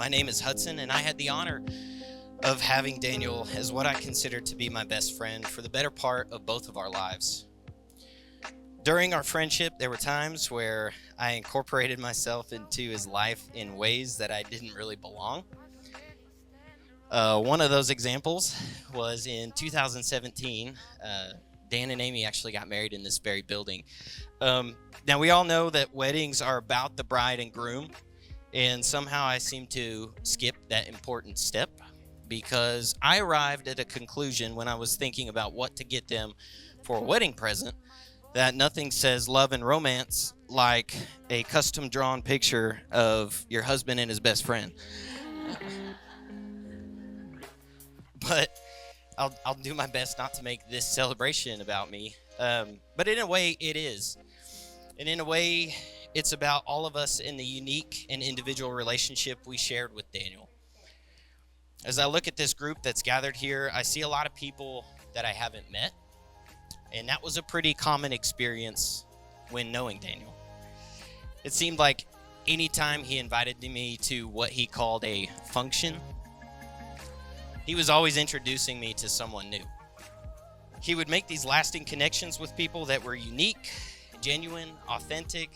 My name is Hudson, and I had the honor of having Daniel as what I consider to be my best friend for the better part of both of our lives. During our friendship, there were times where I incorporated myself into his life in ways that I didn't really belong. One of those examples was in 2017. Dan and Amy actually got married in this very building. Now, we all know that weddings are about the bride and groom, and somehow I seem to skip that important step because I arrived at a conclusion when I was thinking about what to get them for a wedding present that nothing says love and romance like a custom drawn picture of your husband and his best friend. But I'll do my best not to make this celebration about me. But in a way, it is. And in a way, it's about all of us in the unique and individual relationship we shared with Daniel. As I look at this group that's gathered here, I see a lot of people that I haven't met. And that was a pretty common experience when knowing Daniel. It seemed like anytime he invited me to what he called a function, he was always introducing me to someone new. He would make these lasting connections with people that were unique, genuine, authentic,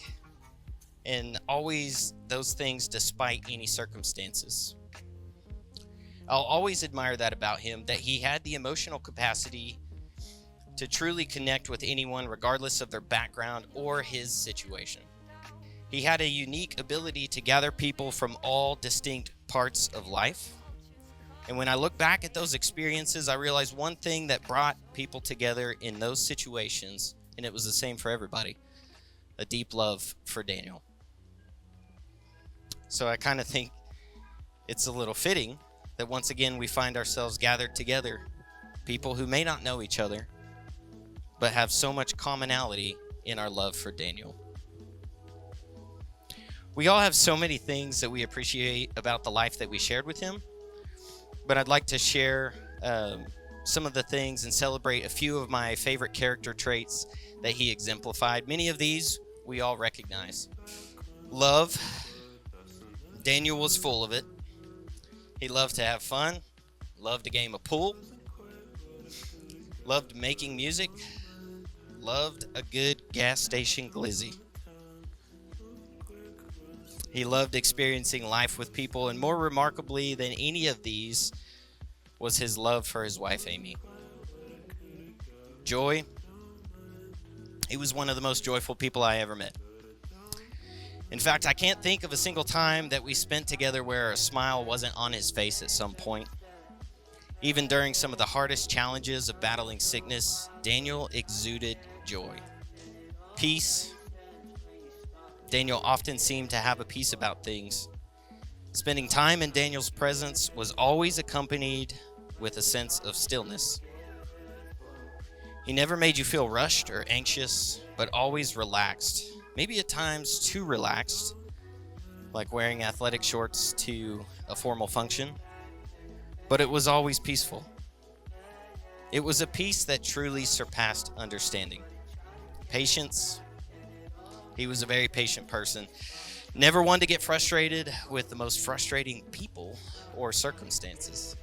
and always those things despite any circumstances. I'll always admire that about him, that he had the emotional capacity to truly connect with anyone regardless of their background or his situation. He had a unique ability to gather people from all distinct parts of life. And when I look back at those experiences, I realize one thing that brought people together in those situations, and it was the same for everybody, a deep love for Daniel. So I kind of think it's a little fitting that once again we find ourselves gathered together, people who may not know each other, but have so much commonality in our love for Daniel. We all have so many things that we appreciate about the life that we shared with him, but I'd like to share some of the things and celebrate a few of my favorite character traits that he exemplified. Many of these we all recognize. Love. Daniel was full of it. He loved to have fun, loved a game of pool, loved making music, loved a good gas station glizzy. He loved experiencing life with people, and more remarkably than any of these was his love for his wife, Amy. Joy. He was one of the most joyful people I ever met. In fact, I can't think of a single time that we spent together where a smile wasn't on his face at some point. Even during some of the hardest challenges of battling sickness, Daniel exuded joy. Peace. Daniel often seemed to have a peace about things. Spending time in Daniel's presence was always accompanied with a sense of stillness. He never made you feel rushed or anxious, but always relaxed. Maybe at times too relaxed, like wearing athletic shorts to a formal function. But it was always peaceful. It was a peace that truly surpassed understanding. Patience. He was a very patient person. Never one to get frustrated with the most frustrating people or circumstances.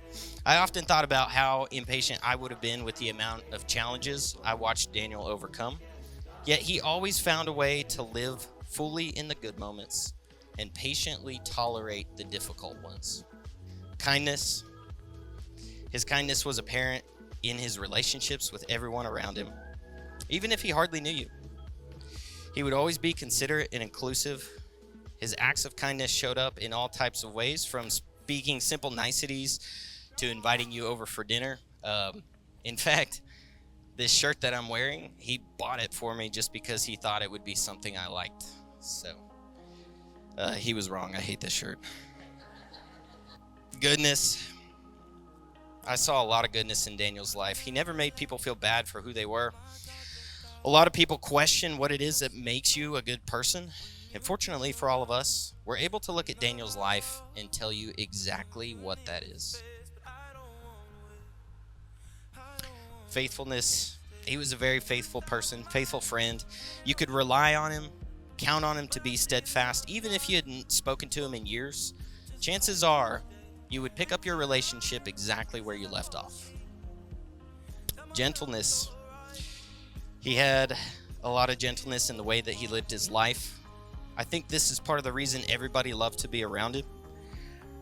I often thought about how impatient I would have been with the amount of challenges I watched Daniel overcome. Yet he always found a way to live fully in the good moments and patiently tolerate the difficult ones. Kindness. His kindness was apparent in his relationships with everyone around him, even if he hardly knew you. He would always be considerate and inclusive. His acts of kindness showed up in all types of ways, from speaking simple niceties to inviting you over for dinner. In fact, this shirt that I'm wearing, he bought it for me just because he thought it would be something I liked. So, he was wrong. I hate this shirt. Goodness. I saw a lot of goodness in Daniel's life. He never made people feel bad for who they were. A lot of people question what it is that makes you a good person. And fortunately for all of us, we're able to look at Daniel's life and tell you exactly what that is. Faithfulness. He was a very faithful person, faithful friend. You could rely on him, count on him to be steadfast, even if you hadn't spoken to him in years. chances are you would pick up your relationship exactly where you left off. Gentleness. He had a lot of gentleness in the way that he lived his life. I think this is part of the reason everybody loved to be around him.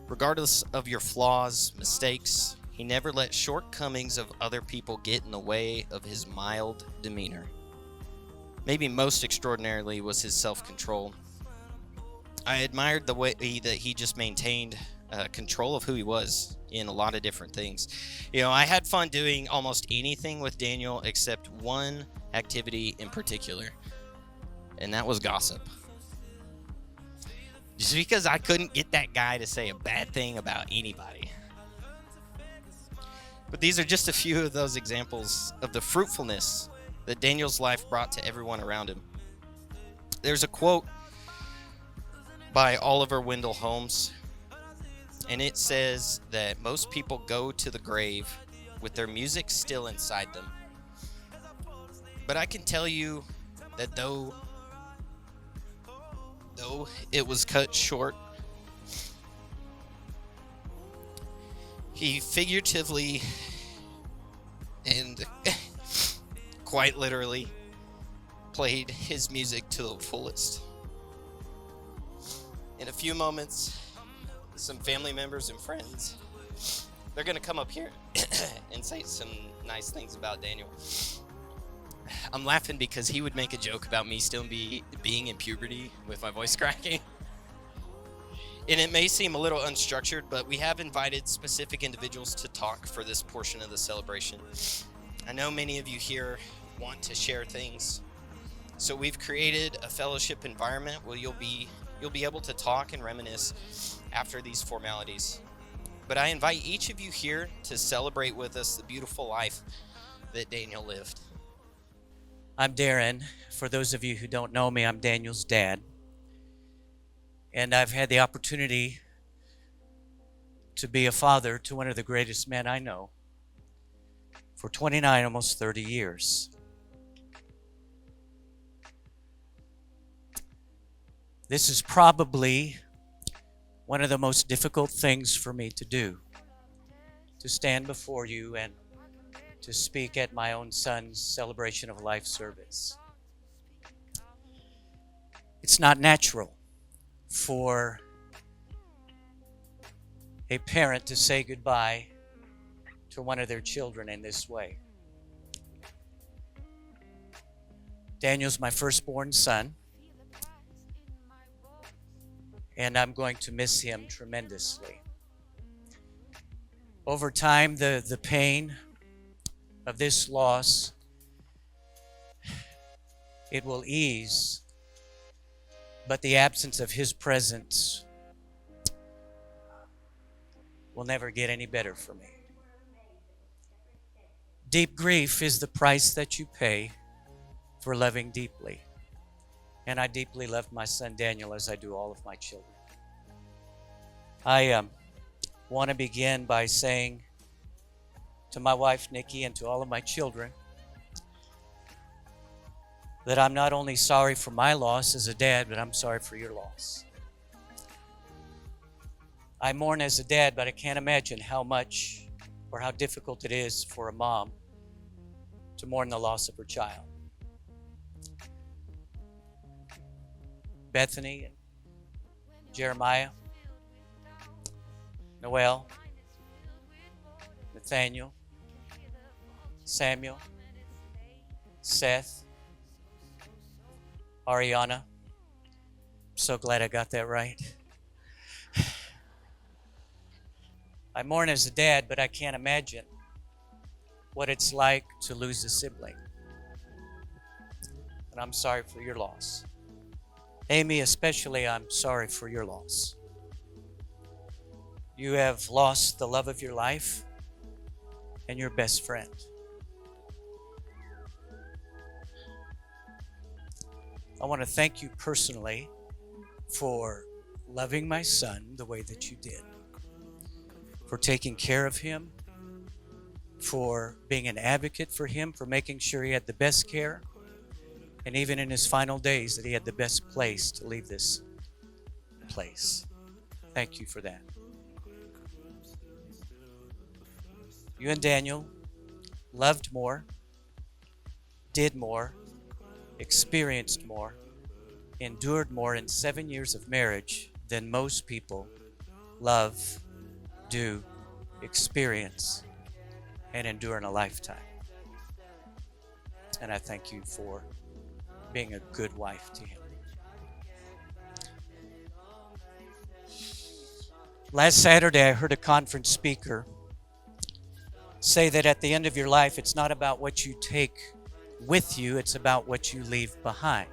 Regardless of your flaws, mistakes, he never let shortcomings of other people get in the way of his mild demeanor. Maybe most extraordinarily was his self-control. I admired the way that he just maintained control of who he was in a lot of different things. I had fun doing almost anything with Daniel except one activity in particular, and that was gossip. Just because I couldn't get that guy to say a bad thing about anybody. But these are just a few of those examples of the fruitfulness that Daniel's life brought to everyone around him. There's a quote by Oliver Wendell Holmes, and it says that most people go to the grave with their music still inside them. But I can tell you that though it was cut short, he figuratively and quite literally played his music to the fullest. In a few moments, some family members and friends, they're going to come up here and say some nice things about Daniel. I'm laughing because he would make a joke about me still being in puberty with my voice cracking. And it may seem a little unstructured, but we have invited specific individuals to talk for this portion of the celebration. I know many of you here want to share things, so we've created a fellowship environment where you'll be able to talk and reminisce after these formalities. But I invite each of you here to celebrate with us the beautiful life that Daniel lived. I'm Darren. For those of you who don't know me, I'm Daniel's dad. And I've had the opportunity to be a father to one of the greatest men I know for 29, almost 30 years. This is probably one of the most difficult things for me to do, to stand before you and to speak at my own son's celebration of life service. It's not natural for a parent to say goodbye to one of their children in this way. Daniel's my firstborn son, and I'm going to miss him tremendously. Over time, the pain of this loss, it will ease, but the absence of his presence will never get any better for me. Deep grief is the price that you pay for loving deeply. And I deeply love my son Daniel as I do all of my children. I want to begin by saying to my wife Nikki and to all of my children that I'm not only sorry for my loss as a dad, but I'm sorry for your loss. I mourn as a dad, but I can't imagine how much or how difficult it is for a mom to mourn the loss of her child. Bethany and Jeremiah, Noel, Nathaniel, Samuel, Seth, Ariana. I'm so glad I got that right. I mourn as a dad, but I can't imagine what it's like to lose a sibling. And I'm sorry for your loss. Amy, especially, I'm sorry for your loss. You have lost the love of your life and your best friend. I want to thank you personally for loving my son the way that you did, for taking care of him, for being an advocate for him, for making sure he had the best care, and even in his final days that he had the best place to leave this place. Thank you for that. You and Daniel loved more, did more, experienced more, endured more in 7 years of marriage than most people love, do, experience, and endure in a lifetime. And I thank you for being a good wife to him. Last Saturday, I heard a conference speaker say that at the end of your life, it's not about what you take with you, it's about what you leave behind.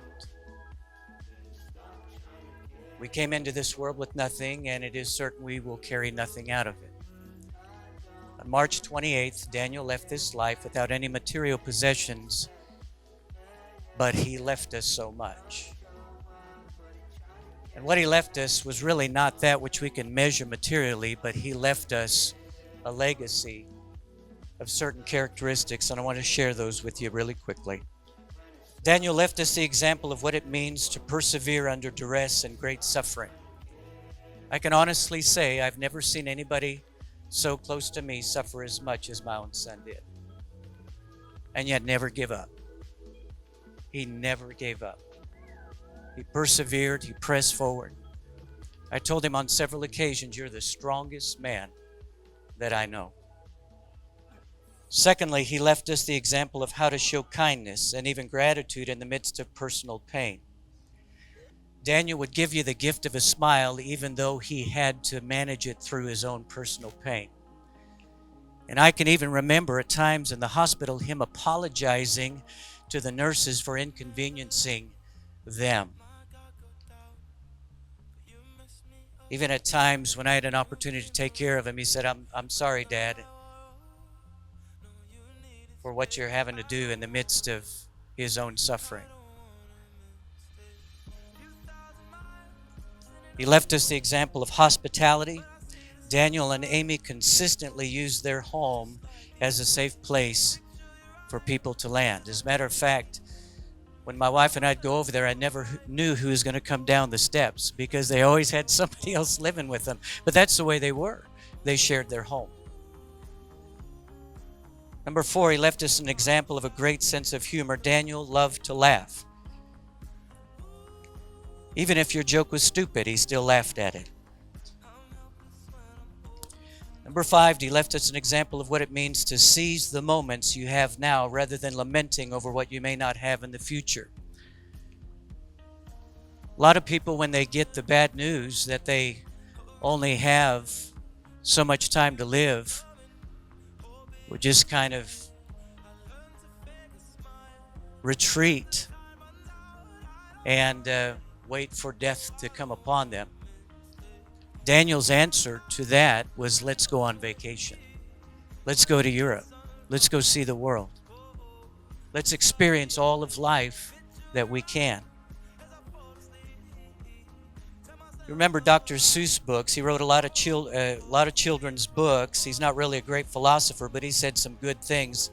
We came into this world with nothing, and it is certain we will carry nothing out of it. On March 28th, Daniel left this life without any material possessions, but he left us so much. And what he left us was really not that which we can measure materially, but he left us a legacy of certain characteristics, and I want to share those with you really quickly. Daniel left us the example of what it means to persevere under duress and great suffering. I can honestly say I've never seen anybody so close to me suffer as much as my own son did. And yet never give up. He never gave up. He persevered, he pressed forward. I told him on several occasions, "You're the strongest man that I know." Secondly, he left us the example of how to show kindness and even gratitude in the midst of personal pain. Daniel would give you the gift of a smile even though he had to manage it through his own personal pain. And I can even remember at times in the hospital him apologizing to the nurses for inconveniencing them. Even at times when I had an opportunity to take care of him, he said, I'm sorry, Dad, for what you're having to do in the midst of his own suffering. He left us the example of hospitality. Daniel and Amy consistently used their home as a safe place for people to land. As a matter of fact, when my wife and I'd go over there, I never knew who was going to come down the steps because they always had somebody else living with them. But that's the way they were. They shared their home. Number 4, he left us an example of a great sense of humor. Daniel loved to laugh. Even if your joke was stupid, he still laughed at it. Number 5, he left us an example of what it means to seize the moments you have now rather than lamenting over what you may not have in the future. A lot of people, when they get the bad news that they only have so much time to live, will just kind of retreat and wait for death to come upon them. Daniel's answer to that was, let's go on vacation. Let's go to Europe. Let's go see the world. Let's experience all of life that we can. You remember Dr. Seuss books. He wrote a lot of children's books. He's not really a great philosopher, but he said some good things.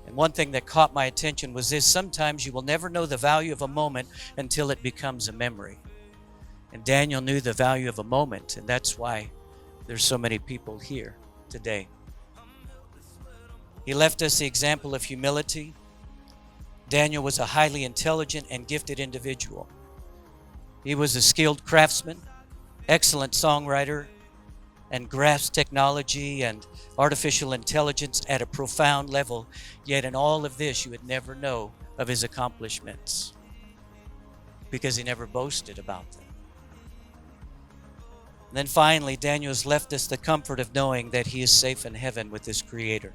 And one thing that caught my attention was this: sometimes you will never know the value of a moment until it becomes a memory. And Daniel knew the value of a moment, and that's why there's so many people here today. He left us the example of humility. Daniel was a highly intelligent and gifted individual. He was a skilled craftsman, excellent songwriter, and grasped technology and artificial intelligence at a profound level. Yet in all of this, you would never know of his accomplishments because he never boasted about them. And then finally, Daniel has left us the comfort of knowing that he is safe in heaven with his Creator.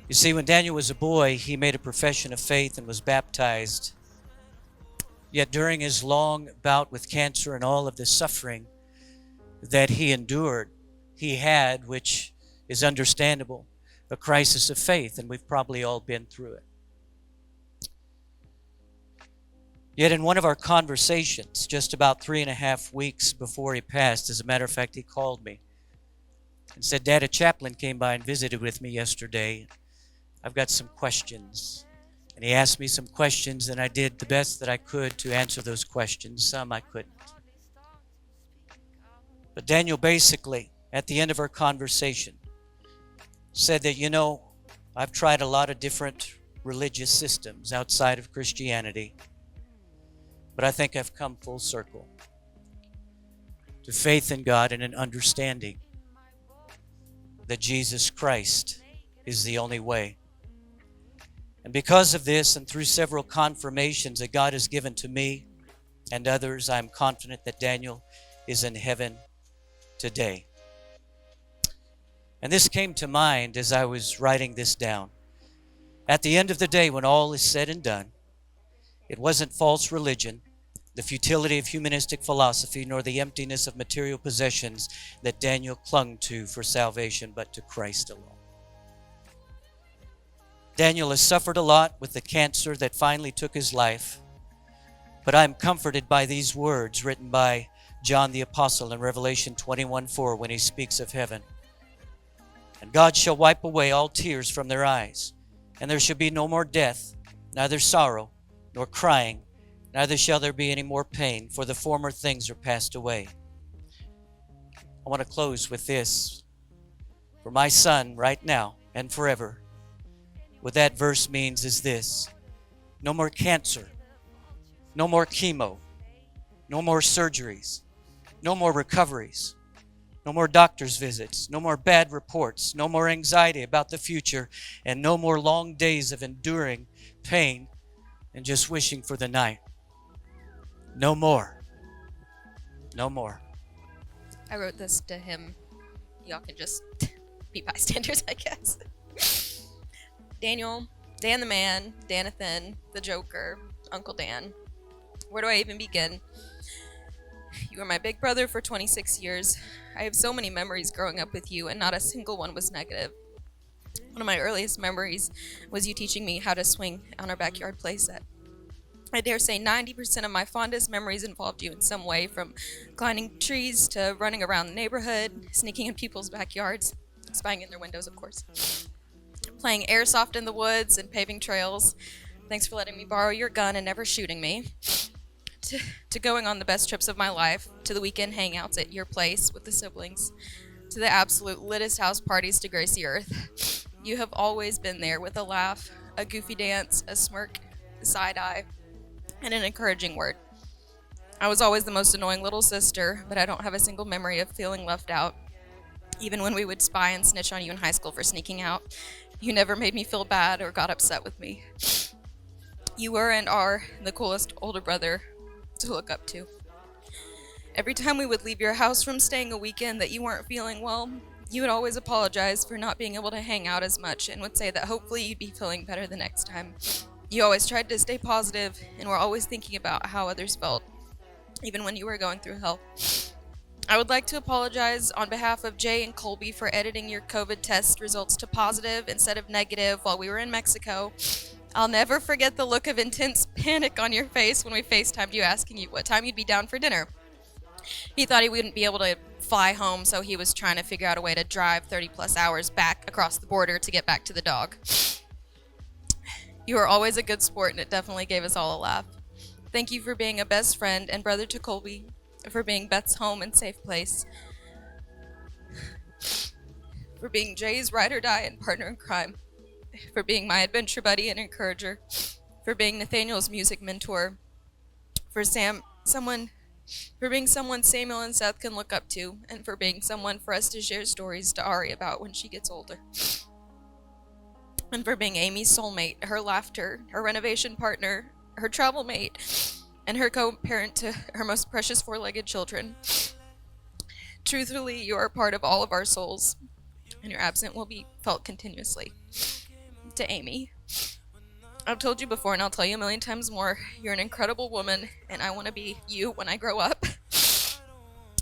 You see, when Daniel was a boy, he made a profession of faith and was baptized. Yet during his long bout with cancer and all of the suffering that he endured, he had, which is understandable, a crisis of faith, and we've probably all been through it. Yet in one of our conversations, just about 3.5 weeks before he passed, as a matter of fact, he called me and said, "Dad, a chaplain came by and visited with me yesterday. I've got some questions." And he asked me some questions, and I did the best that I could to answer those questions. Some I couldn't. But Daniel basically, at the end of our conversation, said that, I've tried a lot of different religious systems outside of Christianity, but I think I've come full circle to faith in God and an understanding that Jesus Christ is the only way. And because of this, and through several confirmations that God has given to me and others, I'm confident that Daniel is in heaven today. And this came to mind as I was writing this down. At the end of the day, when all is said and done, it wasn't false religion, the futility of humanistic philosophy, nor the emptiness of material possessions that Daniel clung to for salvation, but to Christ alone. Daniel has suffered a lot with the cancer that finally took his life, but I'm comforted by these words written by John the Apostle in Revelation 21:4 when he speaks of heaven. And God shall wipe away all tears from their eyes, and there shall be no more death, neither sorrow, nor crying, neither shall there be any more pain, for the former things are passed away. I want to close with this. For my son, right now and forever, what that verse means is this: no more cancer, no more chemo, no more surgeries, no more recoveries, no more doctor's visits, no more bad reports, no more anxiety about the future, and no more long days of enduring pain and just wishing for the night. No more. No more. I wrote this to him. Y'all can just be bystanders, I guess. Daniel, Dan the Man, Danathan, the Joker, Uncle Dan. Where do I even begin? You were my big brother for 26 years. I have so many memories growing up with you, and not a single one was negative. One of my earliest memories was you teaching me how to swing on our backyard playset. I dare say 90% of my fondest memories involved you in some way, from climbing trees to running around the neighborhood, sneaking in people's backyards, spying in their windows, of course, playing airsoft in the woods and paving trails. Thanks for letting me borrow your gun and never shooting me. To going on the best trips of my life, to the weekend hangouts at your place with the siblings, to the absolute littest house parties to grace the earth. You have always been there with a laugh, a goofy dance, a smirk, a side eye, and an encouraging word. I was always the most annoying little sister, but I don't have a single memory of feeling left out. Even when we would spy and snitch on you in high school for sneaking out, you never made me feel bad or got upset with me. You were and are the coolest older brother to look up to. Every time we would leave your house from staying a weekend that you weren't feeling well, you would always apologize for not being able to hang out as much and would say that hopefully you'd be feeling better the next time. You always tried to stay positive and were always thinking about how others felt, even when you were going through hell. I would like to apologize on behalf of Jay and Colby for editing your COVID test results to positive instead of negative while we were in Mexico. I'll never forget the look of intense panic on your face when we FaceTimed you asking you what time you'd be down for dinner. He thought he wouldn't be able to fly home, so he was trying to figure out a way to drive 30 plus hours back across the border to get back to the dog. You were always a good sport, and it definitely gave us all a laugh. Thank you for being a best friend and brother to Colby, for being Beth's home and safe place, for being Jay's ride or die and partner in crime, for being my adventure buddy and encourager, for being Nathaniel's music mentor, for being someone Samuel and Seth can look up to, and for being someone for us to share stories to Ari about when she gets older. And for being Amy's soulmate, her laughter, her renovation partner, her travel mate, and her co-parent to her most precious four-legged children. Truthfully, you are part of all of our souls, and your absence will be felt continuously. To Amy, I've told you before, and I'll tell you a million times more, you're an incredible woman, and I want to be you when I grow up.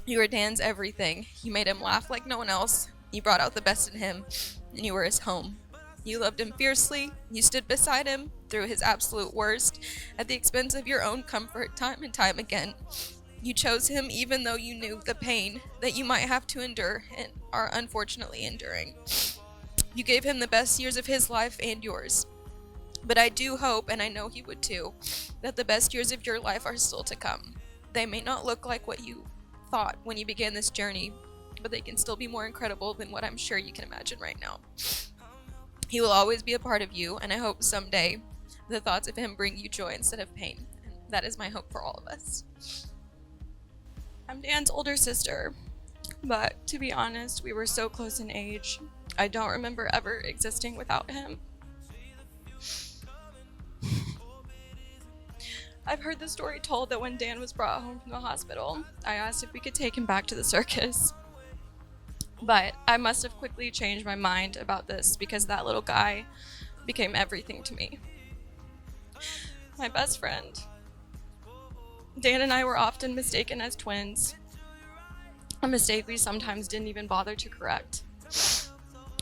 You were Dan's everything. You made him laugh like no one else. You brought out the best in him, and you were his home. You loved him fiercely. You stood beside him through his absolute worst, at the expense of your own comfort time and time again. You chose him even though you knew the pain that you might have to endure and are unfortunately enduring. You gave him the best years of his life and yours. But I do hope, and I know he would too, that the best years of your life are still to come. They may not look like what you thought when you began this journey, but they can still be more incredible than what I'm sure you can imagine right now. He will always be a part of you, and I hope someday the thoughts of him bring you joy instead of pain. And that is my hope for all of us. I'm Dan's older sister, but to be honest, we were so close in age, I don't remember ever existing without him. I've heard the story told that when Dan was brought home from the hospital, I asked if we could take him back to the circus. But I must have quickly changed my mind about this because that little guy became everything to me. My best friend. Dan and I were often mistaken as twins, a mistake we sometimes didn't even bother to correct.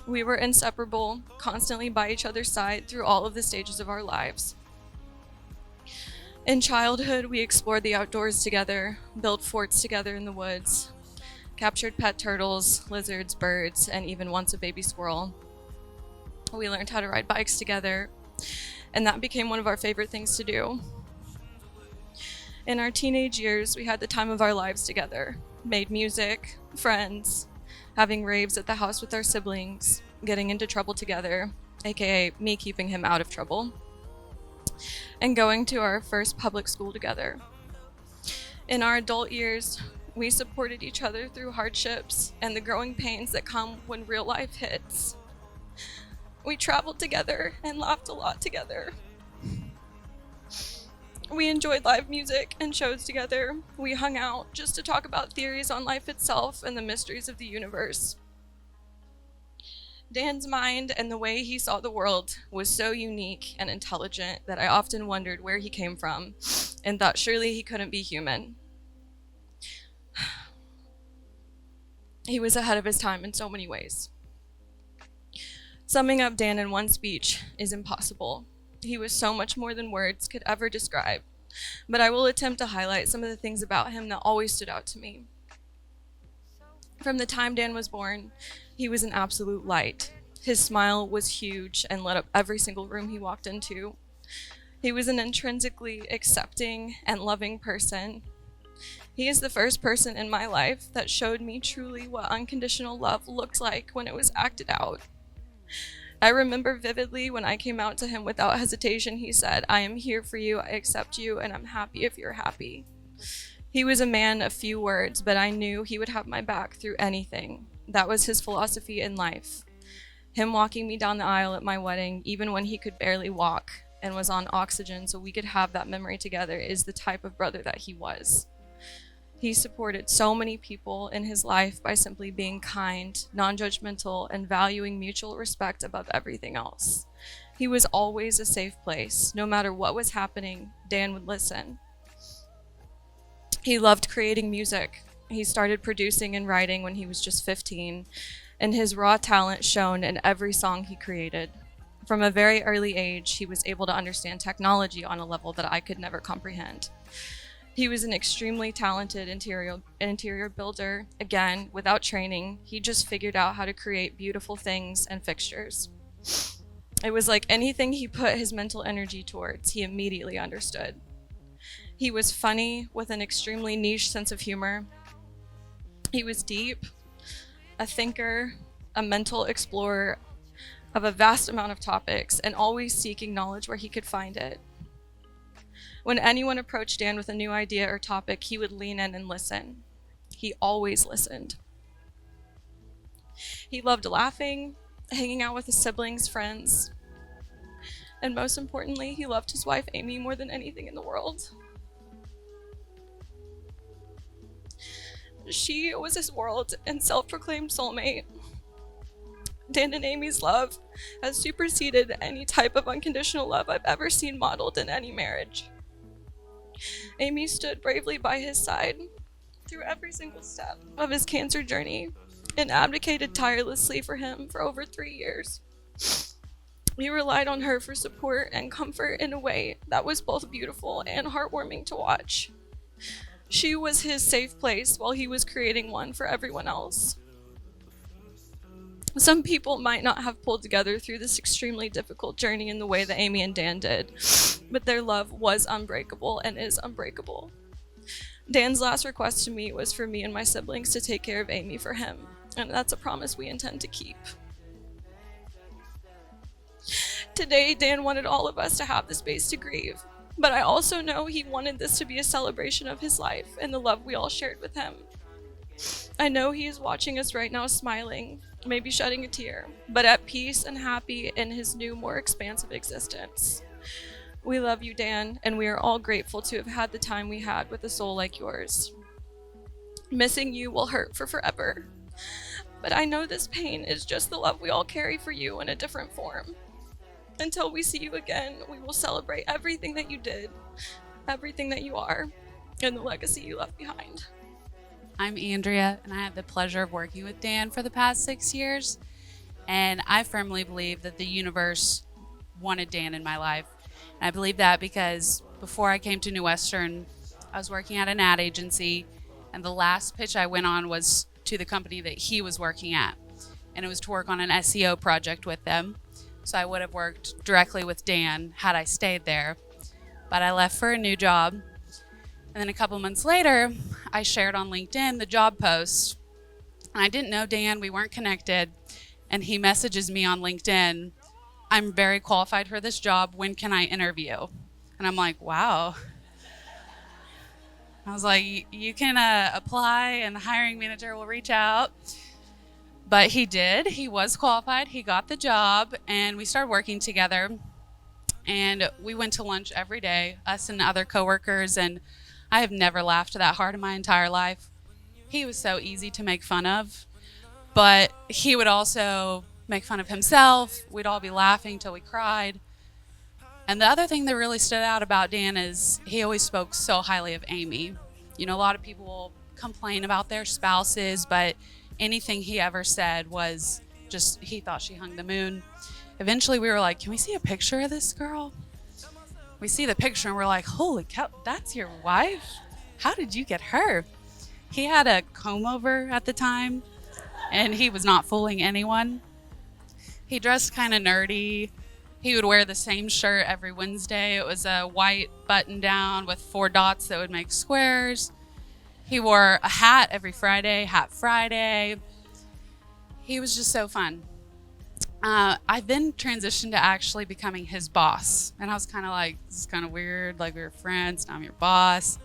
We were inseparable, constantly by each other's side through all of the stages of our lives. In childhood, we explored the outdoors together, built forts together in the woods, captured pet turtles, lizards, birds, and even once a baby squirrel. We learned how to ride bikes together, and that became one of our favorite things to do. In our teenage years, we had the time of our lives together, made music, friends, having raves at the house with our siblings, getting into trouble together, aka me keeping him out of trouble, and going to our first public school together. In our adult years, we supported each other through hardships and the growing pains that come when real life hits. We traveled together and laughed a lot together. We enjoyed live music and shows together. We hung out just to talk about theories on life itself and the mysteries of the universe. Dan's mind and the way he saw the world was so unique and intelligent that I often wondered where he came from and thought surely he couldn't be human. He was ahead of his time in so many ways. Summing up Dan in one speech is impossible. He was so much more than words could ever describe, but I will attempt to highlight some of the things about him that always stood out to me. From the time Dan was born, he was an absolute light. His smile was huge and lit up every single room he walked into. He was an intrinsically accepting and loving person. He is the first person in my life that showed me truly what unconditional love looked like when it was acted out. I remember vividly when I came out to him without hesitation, he said, "I am here for you, I accept you, and I'm happy if you're happy." He was a man of few words, but I knew he would have my back through anything. That was his philosophy in life. Him walking me down the aisle at my wedding, even when he could barely walk and was on oxygen so we could have that memory together, is the type of brother that he was. He supported so many people in his life by simply being kind, non-judgmental, and valuing mutual respect above everything else. He was always a safe place. No matter what was happening, Dan would listen. He loved creating music. He started producing and writing when he was just 15, and his raw talent shone in every song he created. From a very early age, he was able to understand technology on a level that I could never comprehend. He was an extremely talented interior builder. Again, without training, he just figured out how to create beautiful things and fixtures. It was like anything he put his mental energy towards, he immediately understood. He was funny with an extremely niche sense of humor. He was deep, a thinker, a mental explorer of a vast amount of topics, and always seeking knowledge where he could find it. When anyone approached Dan with a new idea or topic, he would lean in and listen. He always listened. He loved laughing, hanging out with his siblings, friends, and most importantly, he loved his wife, Amy, more than anything in the world. She was his world and self-proclaimed soulmate. Dan and Amy's love has superseded any type of unconditional love I've ever seen modeled in any marriage. Amy stood bravely by his side through every single step of his cancer journey and advocated tirelessly for him for over 3 years. He relied on her for support and comfort in a way that was both beautiful and heartwarming to watch. She was his safe place while he was creating one for everyone else. Some people might not have pulled together through this extremely difficult journey in the way that Amy and Dan did, but their love was unbreakable and is unbreakable. Dan's last request to me was for me and my siblings to take care of Amy for him, and that's a promise we intend to keep. Today, Dan wanted all of us to have the space to grieve, but I also know he wanted this to be a celebration of his life and the love we all shared with him. I know he is watching us right now smiling, maybe shedding a tear, but at peace and happy in his new, more expansive existence. We love you, Dan, and we are all grateful to have had the time we had with a soul like yours. Missing you will hurt for forever, but I know this pain is just the love we all carry for you in a different form. Until we see you again, we will celebrate everything that you did, everything that you are, and the legacy you left behind. I'm Andrea, and I had the pleasure of working with Dan for the past 6 years. And I firmly believe that the universe wanted Dan in my life. And I believe that because before I came to New Western, I was working at an ad agency, and the last pitch I went on was to the company that he was working at. And it was to work on an SEO project with them. So I would have worked directly with Dan had I stayed there. But I left for a new job. And then a couple months later, I shared on LinkedIn the job post. And I didn't know Dan, we weren't connected. And he messages me on LinkedIn, "I'm very qualified for this job. When can I interview?" And I'm like, wow. I was like, you can apply and the hiring manager will reach out. But he did. He was qualified. He got the job, and we started working together. And we went to lunch every day, us and other coworkers, and I have never laughed that hard in my entire life. He was so easy to make fun of, but he would also make fun of himself. We'd all be laughing till we cried. And the other thing that really stood out about Dan is he always spoke so highly of Amy. You know, a lot of people will complain about their spouses, but anything he ever said was just, he thought she hung the moon. Eventually we were like, can we see a picture of this girl? We see the picture and we're like, holy cow, that's your wife? How did you get her? He had a comb over at the time, and he was not fooling anyone. He dressed kind of nerdy. He would wear the same shirt every Wednesday. It was a white button down with 4 dots that would make squares. He wore a hat every Friday, Hat Friday. He was just so fun. I then transitioned to actually becoming his boss. And I was kind of like, this is kind of weird. Like, we were friends, now I'm your boss.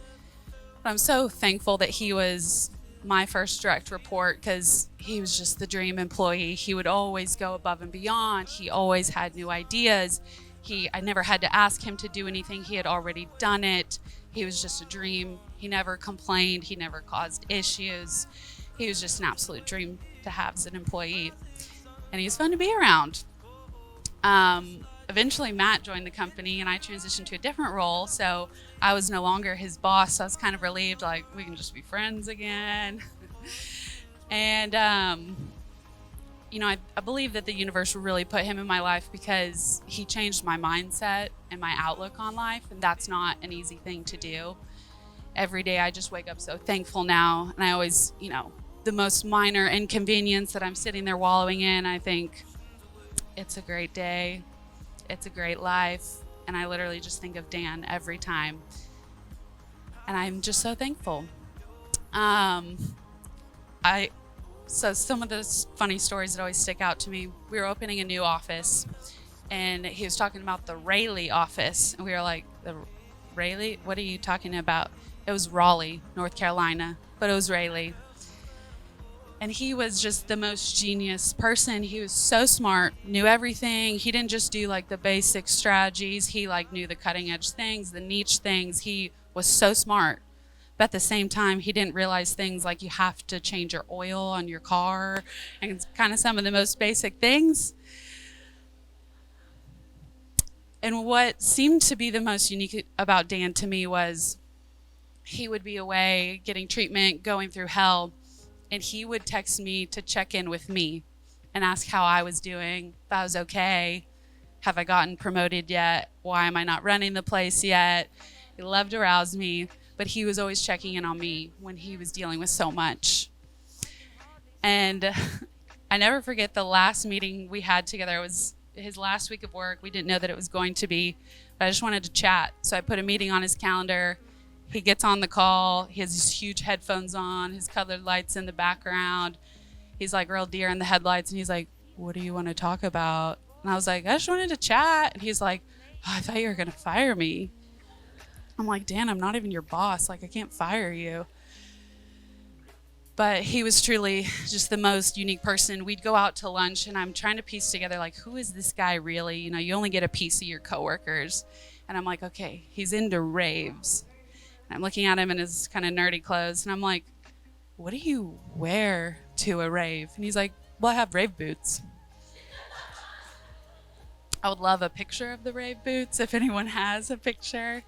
But I'm so thankful that he was my first direct report because he was just the dream employee. He would always go above and beyond. He always had new ideas. I never had to ask him to do anything. He had already done it. He was just a dream. He never complained. He never caused issues. He was just an absolute dream to have as an employee. And he was fun to be around. Eventually, Matt joined the company, and I transitioned to a different role. So I was no longer his boss. So I was kind of relieved, like, we can just be friends again. And, you know, I believe that the universe really put him in my life because he changed my mindset and my outlook on life. And that's not an easy thing to do. Every day I just wake up so thankful now. And I always, you know, the most minor inconvenience that I'm sitting there wallowing in, I think it's a great day. It's a great life. And I literally just think of Dan every time. And I'm just so thankful. So some of those funny stories that always stick out to me, we were opening a new office and he was talking about the Raleigh office. And we were like, the Raleigh? What are you talking about? It was Raleigh, North Carolina, but it was Raleigh. And he was just the most genius person. He was so smart, knew everything. He didn't just do like the basic strategies. He like knew the cutting edge things, the niche things. He was so smart. But at the same time, he didn't realize things like you have to change your oil on your car and kind of some of the most basic things. And what seemed to be the most unique about Dan to me was he would be away getting treatment, going through hell, and he would text me to check in with me and ask how I was doing, if I was okay, have I gotten promoted yet, why am I not running the place yet. He loved to rouse me, but he was always checking in on me when he was dealing with so much. And I never forget the last meeting we had together. It was his last week of work. We didn't know that it was going to be, but I just wanted to chat. So I put a meeting on his calendar. He gets on the call. He has these huge headphones on, his colored lights in the background. He's like real deer in the headlights, and he's like, "What do you want to talk about?" And I was like, "I just wanted to chat." And he's like, "Oh, I thought you were gonna fire me." I'm like, "Dan, I'm not even your boss. Like, I can't fire you." But he was truly just the most unique person. We'd go out to lunch, and I'm trying to piece together, like, who is this guy really? You know, you only get a piece of your coworkers. And I'm like, okay, he's into raves. And I'm looking at him in his kind of nerdy clothes, and I'm like, what do you wear to a rave? And he's like, well, I have rave boots. I would love a picture of the rave boots if anyone has a picture.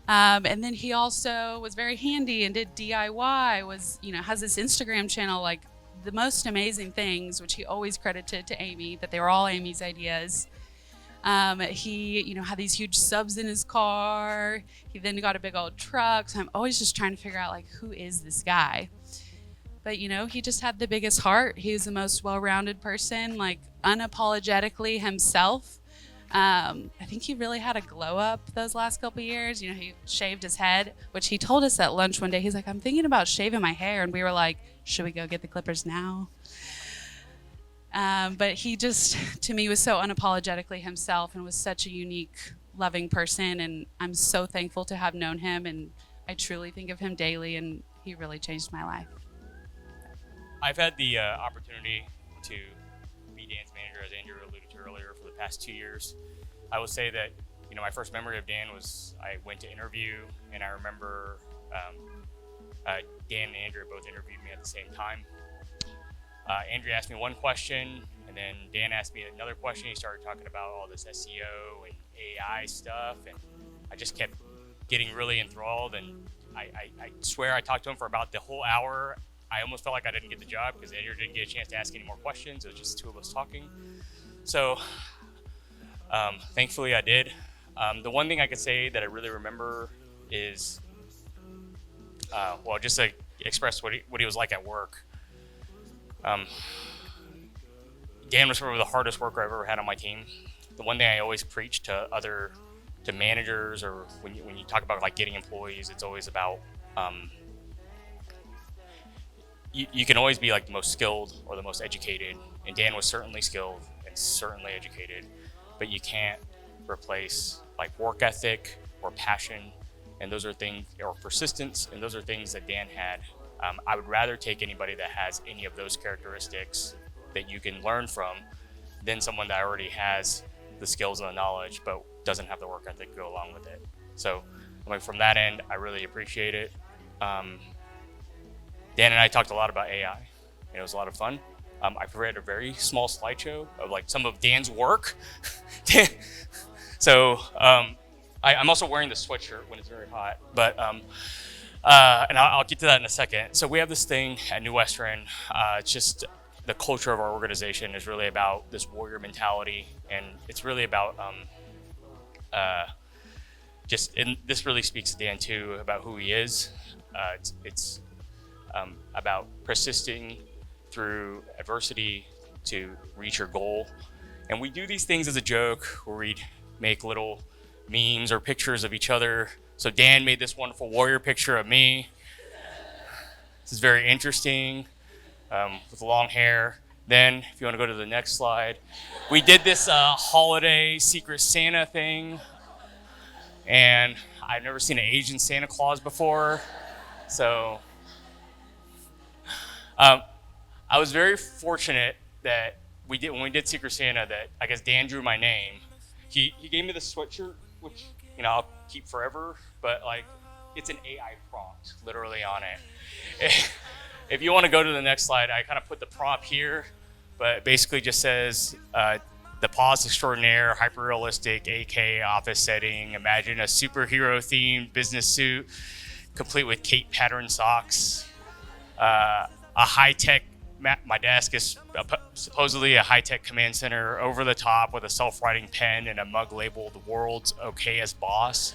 And then he also was very handy and did DIY, has this Instagram channel, like the most amazing things, which he always credited to Amy, that they were all Amy's ideas. He, had these huge subs in his car. He then got a big old truck. So I'm always just trying to figure out, like, who is this guy? But, he just had the biggest heart. He was the most well-rounded person, like unapologetically himself. I think he really had a glow up those last couple of years. He shaved his head, which he told us at lunch one day. He's like, I'm thinking about shaving my hair. And we were like, should we go get the clippers now? But he just, to me, was so unapologetically himself and was such a unique, loving person. And I'm so thankful to have known him. And I truly think of him daily. And he really changed my life. I've had the opportunity to be Dan's manager, as Andrew alluded to earlier, for the past 2 years. I will say that, my first memory of Dan was I went to interview, and I remember Dan and Andrew both interviewed me at the same time. Andrew asked me one question, and then Dan asked me another question. He started talking about all this SEO and AI stuff, and I just kept getting really enthralled, and I swear I talked to him for about the whole hour. I almost felt like I didn't get the job because Andrew didn't get a chance to ask any more questions. It was just the two of us talking. So thankfully I did. The one thing I could say that I really remember is, just to express what he was like at work. Dan was probably the hardest worker I've ever had on my team. The one thing I always preach to managers, or when you talk about like getting employees, it's always about you can always be like the most skilled or the most educated, and Dan was certainly skilled and certainly educated, but you can't replace like work ethic or passion, and those are things, or persistence, and those are things that Dan had. I would rather take anybody that has any of those characteristics that you can learn from than someone that already has the skills and the knowledge but doesn't have the work ethic to go along with it. So from that end, I really appreciate it. Dan and I talked a lot about AI, and it was a lot of fun. I provided a very small slideshow of like some of Dan's work. So I'm also wearing the sweatshirt when it's very hot, but and I'll get to that in a second. So we have this thing at New Western. It's just the culture of our organization is really about this warrior mentality, and it's really about and this really speaks to Dan too about who he is. It's about persisting through adversity to reach your goal. And we do these things as a joke where we'd make little memes or pictures of each other. So Dan made this wonderful warrior picture of me. This is very interesting, with long hair. Then, if you want to go to the next slide, we did this holiday Secret Santa thing. And I've never seen an Asian Santa Claus before. So I was very fortunate that when we did Secret Santa, that I guess Dan drew my name. He gave me the sweatshirt, which I'll keep forever, but like it's an AI prompt literally on it. If you want to go to the next slide, I kind of put the prompt here, but it basically just says the pause extraordinaire, hyper-realistic AK office setting. Imagine a superhero-themed business suit, complete with cape pattern socks. A high-tech, my desk is supposedly a high-tech command center over the top with a self-writing pen and a mug labeled "The World's Okayest Boss."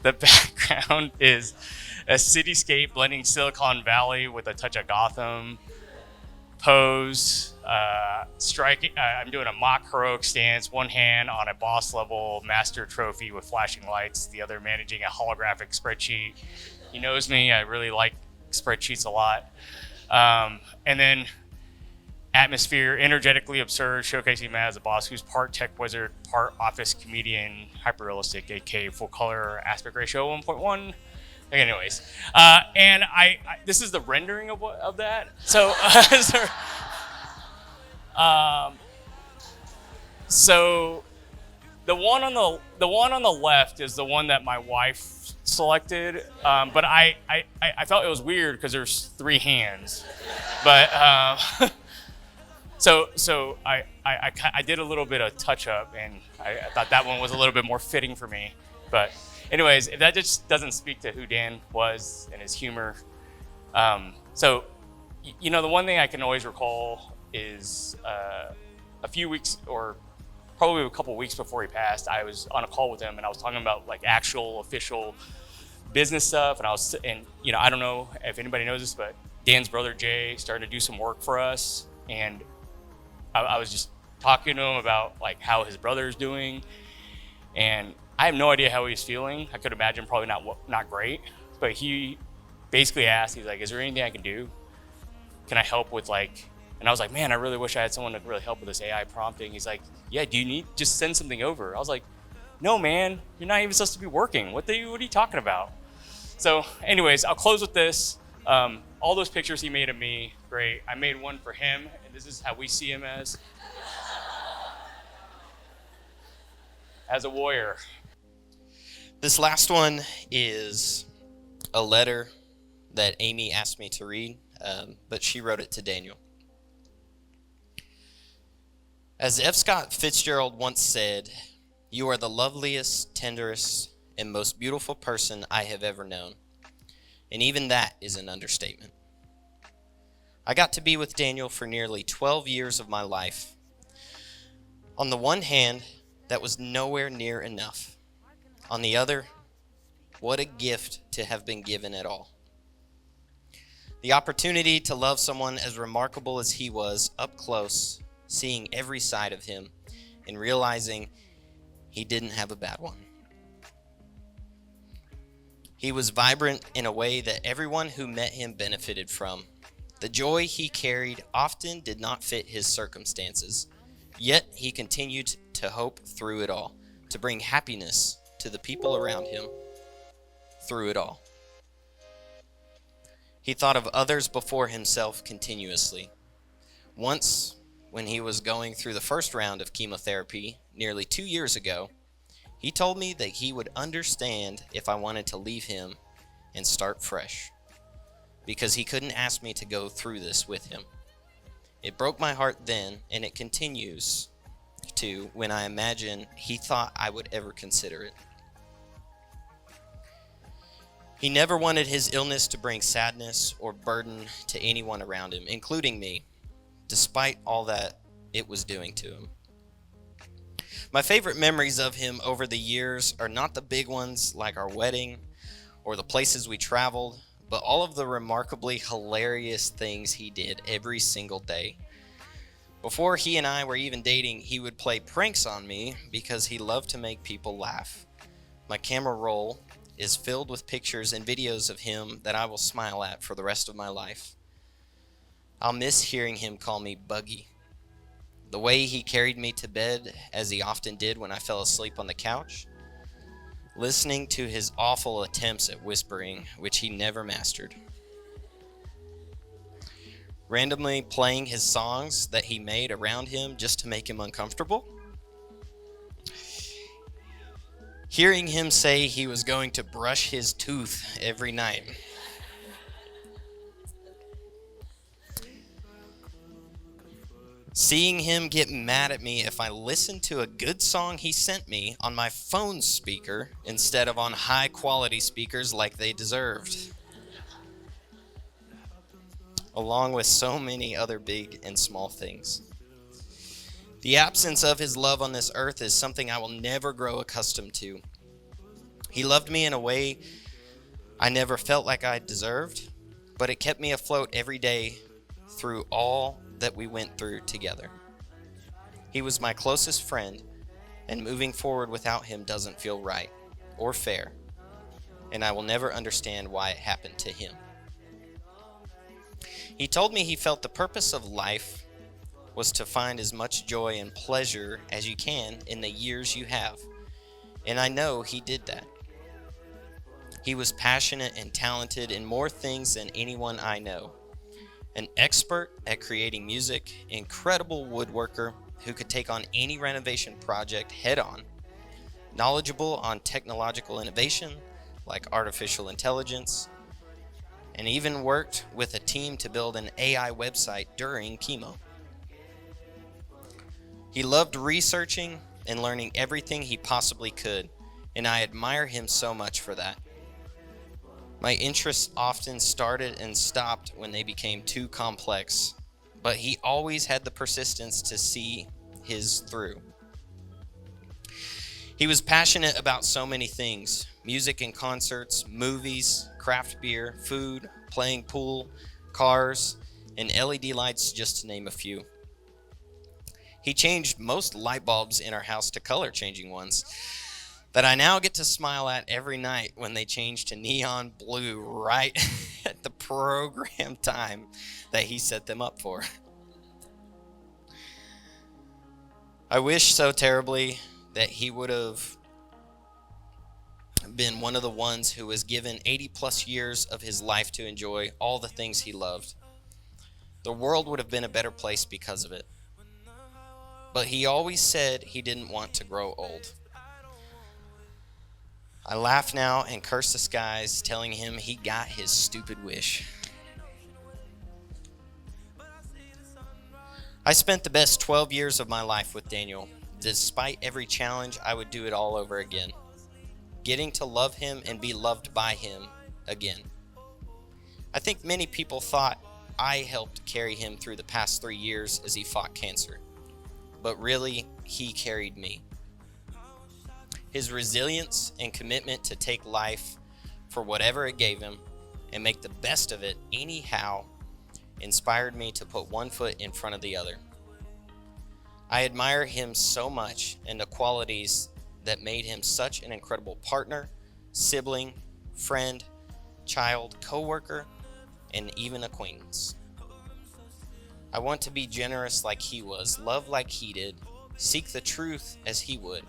The background is a cityscape blending Silicon Valley with a touch of Gotham. pose, striking. I'm doing a mock heroic stance, one hand on a boss level master trophy with flashing lights, the other managing a holographic spreadsheet. He knows me. I really like spreadsheets a lot. And then atmosphere, energetically absurd, showcasing Matt as a boss who's part tech wizard, part office comedian, hyper realistic, aka full color aspect ratio 1.1. Anyways, and I this is the rendering of that. So, so the one on the left is the one that my wife selected, but I felt it was weird because there's 3 hands, but so I did a little bit of touch up, and I thought that one was a little bit more fitting for me, but. Anyways, that just doesn't speak to who Dan was and his humor. So, the one thing I can always recall is a few weeks, or probably a couple weeks before he passed, I was on a call with him and I was talking about like actual official business stuff. And I don't know if anybody knows this, but Dan's brother Jay started to do some work for us, and I was just talking to him about like how his brother's doing, and I have no idea how he was feeling. I could imagine probably not great, but he basically asked, he's like, is there anything I can do? Can I help with like, and I was like, man, I really wish I had someone to really help with this AI prompting. He's like, yeah, do you need, just send something over. I was like, no, man, you're not even supposed to be working. What are you talking about? So anyways, I'll close with this. All those pictures he made of me, great. I made one for him, and this is how we see him as a warrior. This last one is a letter that Amy asked me to read, but she wrote it to Daniel. As F. Scott Fitzgerald once said, "You are the loveliest, tenderest, and most beautiful person I have ever known." And even that is an understatement. I got to be with Daniel for nearly 12 years of my life. On the one hand, that was nowhere near enough. On the other, what a gift to have been given at all. The opportunity to love someone as remarkable as he was up close, seeing every side of him, and realizing he didn't have a bad one. He was vibrant in a way that everyone who met him benefited from. The joy he carried often did not fit his circumstances, yet he continued to hope through it all, to bring happiness to the people around him through it all. He thought of others before himself continuously. Once, when he was going through the first round of chemotherapy nearly 2 years ago, he told me that he would understand if I wanted to leave him and start fresh, because he couldn't ask me to go through this with him. It broke my heart then, and it continues to when I imagine he thought I would ever consider it. He never wanted his illness to bring sadness or burden to anyone around him, including me, despite all that it was doing to him. My favorite memories of him over the years are not the big ones like our wedding or the places we traveled, but all of the remarkably hilarious things he did every single day. Before he and I were even dating, he would play pranks on me because he loved to make people laugh. My camera roll is filled with pictures and videos of him that I will smile at for the rest of my life. I'll miss hearing him call me Buggy. The way he carried me to bed, as he often did when I fell asleep on the couch. Listening to his awful attempts at whispering, which he never mastered. Randomly playing his songs that he made around him just to make him uncomfortable. Hearing him say he was going to brush his tooth every night. Seeing him get mad at me if I listened to a good song he sent me on my phone speaker instead of on high quality speakers like they deserved. Along with so many other big and small things. The absence of his love on this earth is something I will never grow accustomed to. He loved me in a way I never felt like I deserved, but it kept me afloat every day through all that we went through together. He was my closest friend, and moving forward without him doesn't feel right or fair, and I will never understand why it happened to him. He told me he felt the purpose of life was to find as much joy and pleasure as you can in the years you have, and I know he did that. He was passionate and talented in more things than anyone I know. An expert at creating music, incredible woodworker who could take on any renovation project head on, knowledgeable on technological innovation like artificial intelligence, and even worked with a team to build an AI website during chemo. He loved researching and learning everything he possibly could, and I admire him so much for that. My interests often started and stopped when they became too complex, but he always had the persistence to see his through. He was passionate about so many things: music and concerts, movies, craft beer, food, playing pool, cars, and LED lights, just to name a few. He changed most light bulbs in our house to color changing ones that I now get to smile at every night when they change to neon blue right at the program time that he set them up for. I wish so terribly that he would have been one of the ones who was given 80 plus years of his life to enjoy all the things he loved. The world would have been a better place because of it. But he always said he didn't want to grow old. I laugh now and curse the skies, telling him he got his stupid wish. I spent the best 12 years of my life with Daniel. Despite every challenge, I would do it all over again. Getting to love him and be loved by him again. I think many people thought I helped carry him through the past 3 years as he fought cancer. But really, he carried me. His resilience and commitment to take life for whatever it gave him and make the best of it anyhow inspired me to put one foot in front of the other. I admire him so much and the qualities that made him such an incredible partner, sibling, friend, child, co-worker, and even acquaintance. I want to be generous like he was, love like he did, seek the truth as he would,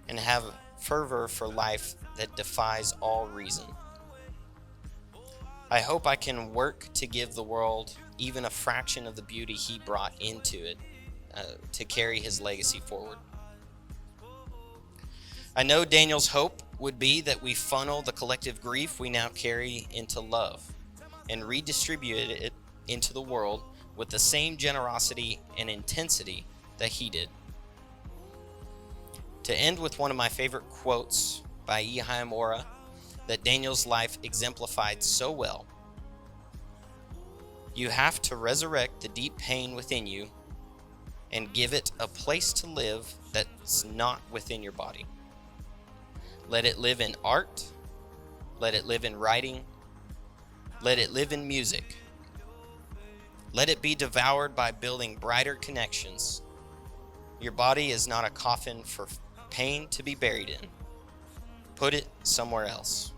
and have fervor for life that defies all reason. I hope I can work to give the world even a fraction of the beauty he brought into it, to carry his legacy forward. I know Daniel's hope would be that we funnel the collective grief we now carry into love and redistribute it into the world with the same generosity and intensity that he did. To end with one of my favorite quotes by Ehaim Ora that Daniel's life exemplified so well: you have to resurrect the deep pain within you and give it a place to live that's not within your body. Let it live in art, let it live in writing, let it live in music. Let it be devoured by building brighter connections. Your body is not a coffin for pain to be buried in. Put it somewhere else.